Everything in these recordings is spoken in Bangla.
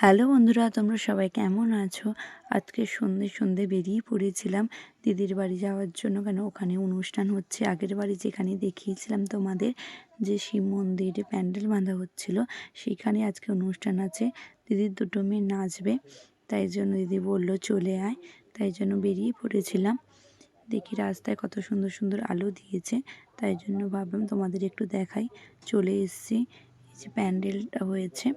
হ্যালো বন্ধুরা, তোমরা সবাই কেমন আছো? আজকে সন্ধে বেরিয়ে পড়েছিলাম দিদির বাড়ি যাওয়ার জন্য। কেন ওখানে অনুষ্ঠান হচ্ছে। আগের বাড়ি যেখানে দেখিয়েছিলাম তোমাদের যে শিব মন্দিরে প্যান্ডেল বাঁধা হচ্ছিল, সেইখানে আজকে অনুষ্ঠান আছে। দিদির দুটো মেয়ে নাচবে, তাই জন্য দিদি বললো চলে আয়, তাই জন্য বেরিয়ে পড়েছিলাম। দেখি রাস্তায় কত সুন্দর সুন্দর আলো দিয়েছে, তাই জন্য ভাবলাম তোমাদের একটু দেখাই। চলে এসেছি, এই যে প্যান্ডেলটা হয়েছে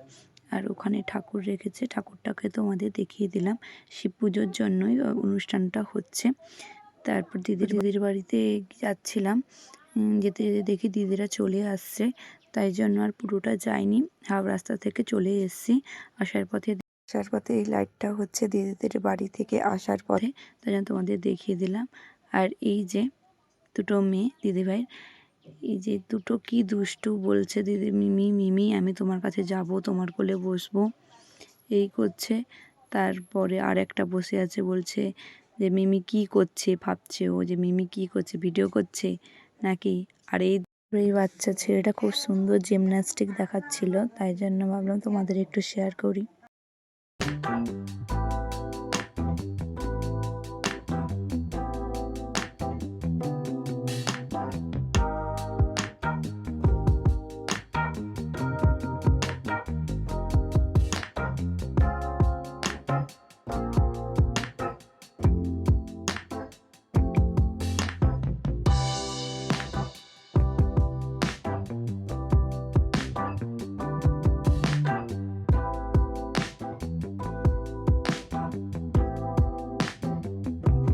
আর ওখানে ঠাকুর রেখেছে, ঠাকুরটাকে তোমাদের দেখিয়ে দিলাম। শিব পুজোর জন্যই অনুষ্ঠানটা হচ্ছে। তারপর দিদির বাড়িতে যাচ্ছিলাম, যেতে যেতে দেখি দিদিরা চলে আসছে, তাই জন্য আর পুরোটা যাইনি, হাফ রাস্তা থেকে চলে এসেছি। আসার পথে এই লাইটটা হচ্ছে দিদিদের বাড়ি থেকে আসার পথে, তাই জন্য তোমাদের দেখিয়ে দিলাম। আর এই যে দুটো মেয়ে দিদিভাইয়ের, এই যে দুটো কি দুষ্টু বলছে, দিদি মিমি মিমি আমি তোমার কাছে যাব, তোমার কোলে বসবো, এই করছে। তারপরে আর একটা বসে আছে, বলছে যে মিমি কি করছে, ভাবছে ও যে মিমি কি করছে, ভিডিও করছে নাকি। আর এই বাচ্চা ছেলেটা খুব সুন্দর জিমন্যাস্টিক দেখাচ্ছিল, তাই জন্য ভাবলাম তোমাদের একটু শেয়ার করি।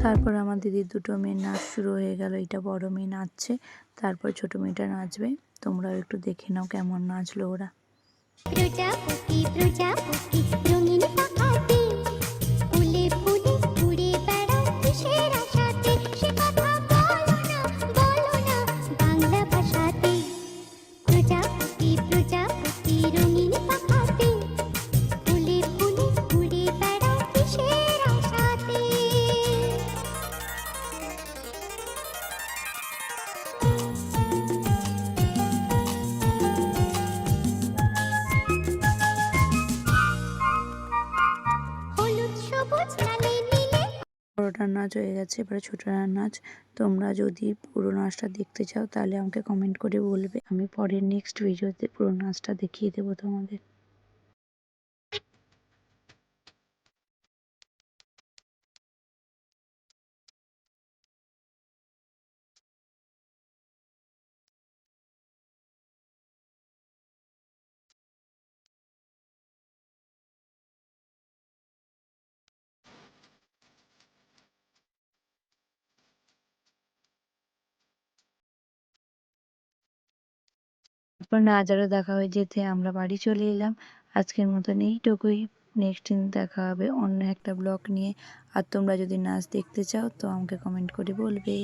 তারপর আমার দিদির দুটো মেয়ের নাচ শুরু হয়ে গেল। এটা বড় মেয়ে নাচছে, তারপর ছোট মেয়েটা নাচবে। তোমরাও একটু দেখে নাও কেমন নাচলো ওরা। প্রজাপতি প্রজাপতি রঙিন পাখাতে ফুলে ফুলে উড়ে বেড়াও কিসের আশাতে, সে কথা বলো না বাংলা ভাষাতে। প্রজাপতি প্রজাপতি রঙিন পাখাতে ফুলে ফুলে উড়ে বেড়াও কিসের আশাতে। হলুদ সবুজ লালে নীলে বড়টার নাচ হয়ে গেছে, এবারে ছোটটার নাচ। তোমরা যদি পুরো নাচটা দেখতে চাও তাহলে আমাকে কমেন্ট করে বলবে, আমি পরের নেক্সট ভিডিওতে পুরো নাচটা দেখিয়ে দেবো তোমাদের। তারপর নাচ দেখা হয়ে যেতে আমরা বাড়ি চলে এলাম। আজকের মতন এইটুকুই। নেক্সট দিন দেখা হবে অন্য একটা ব্লগ নিয়ে। আর তোমরা যদি নাচ দেখতে চাও তো আমাকে কমেন্ট করে বলবে।